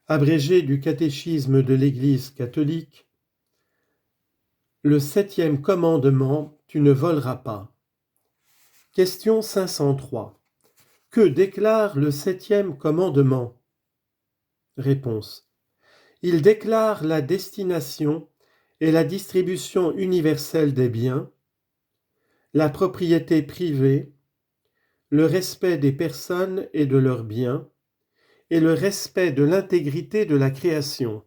Abrégé du catéchisme de l'Église catholique, le 7e commandement, tu ne voleras pas. Question 503. Que déclare le 7e commandement? Réponse. Il déclare la destination et la distribution universelle des biens, la propriété privée, le respect des personnes et de leurs biens, et le respect de l'intégrité de la création.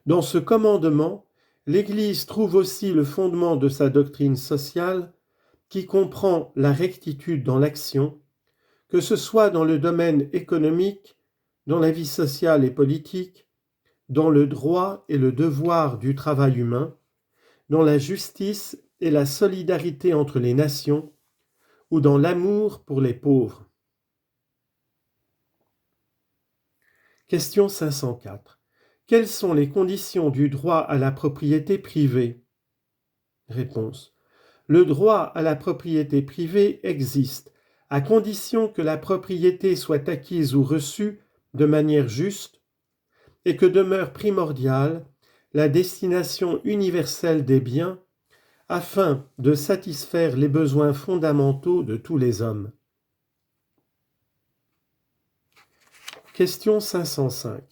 Dans ce commandement, l'Église trouve aussi le fondement de sa doctrine sociale qui comprend la rectitude dans l'action, que ce soit dans le domaine économique, dans la vie sociale et politique, dans le droit et le devoir du travail humain, dans la justice et la solidarité entre les nations, ou dans l'amour pour les pauvres. Question 504. Quelles sont les conditions du droit à la propriété privée? Réponse. Le droit à la propriété privée existe, à condition que la propriété soit acquise ou reçue de manière juste et que demeure primordiale la destination universelle des biens afin de satisfaire les besoins fondamentaux de tous les hommes. Question 505.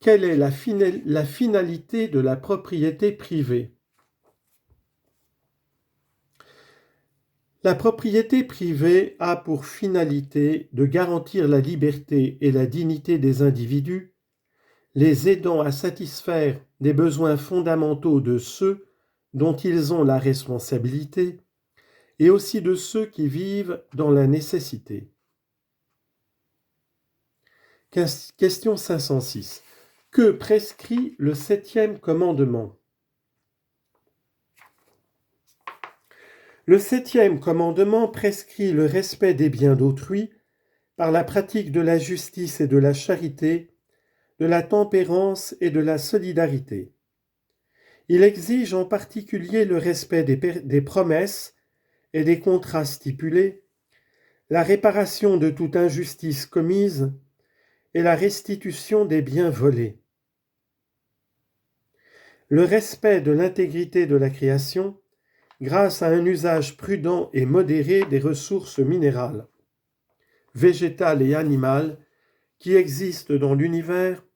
Quelle est la finalité de la propriété privée? La propriété privée a pour finalité de garantir la liberté et la dignité des individus, les aidant à satisfaire des besoins fondamentaux de ceux dont ils ont la responsabilité et aussi de ceux qui vivent dans la nécessité. Question 506. Que prescrit le 7e commandement? Le 7e commandement prescrit le respect des biens d'autrui par la pratique de la justice et de la charité, de la tempérance et de la solidarité. Il exige en particulier le respect des promesses et des contrats stipulés, la réparation de toute injustice commise et la restitution des biens volés. Le respect de l'intégrité de la création grâce à un usage prudent et modéré des ressources minérales, végétales et animales qui existent dans l'univers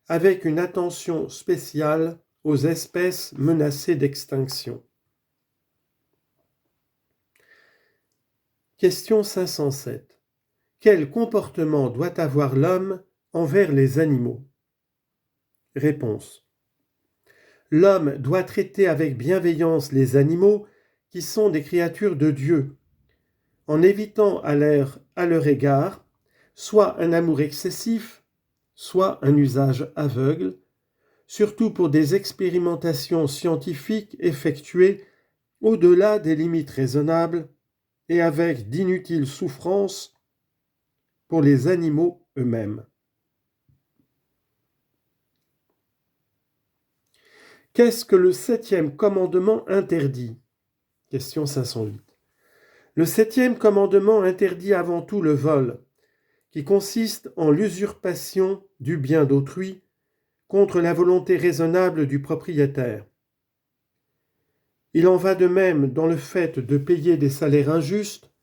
avec une attention spéciale aux espèces menacées d'extinction. Question 507. Quel comportement doit avoir l'homme envers les animaux? Réponse. L'homme doit traiter avec bienveillance les animaux qui sont des créatures de Dieu, en évitant à leur égard soit un amour excessif, soit un usage aveugle, surtout pour des expérimentations scientifiques effectuées au-delà des limites raisonnables et avec d'inutiles souffrances pour les animaux eux-mêmes. Qu'est-ce que le 7e commandement interdit? Question 508. Le 7e commandement interdit avant tout le vol, qui consiste en l'usurpation du bien d'autrui contre la volonté raisonnable du propriétaire. Il en va de même dans le fait de payer des salaires injustes,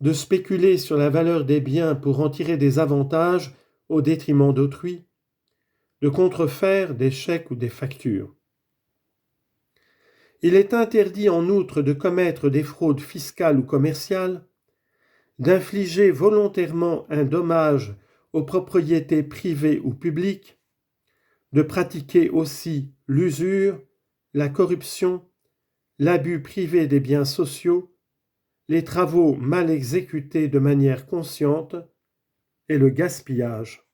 de spéculer sur la valeur des biens pour en tirer des avantages au détriment d'autrui, de contrefaire des chèques ou des factures. Il est interdit en outre de commettre des fraudes fiscales ou commerciales, d'infliger volontairement un dommage aux propriétés privées ou publiques, de pratiquer aussi l'usure, la corruption, l'abus privé des biens sociaux, les travaux mal exécutés de manière consciente et le gaspillage.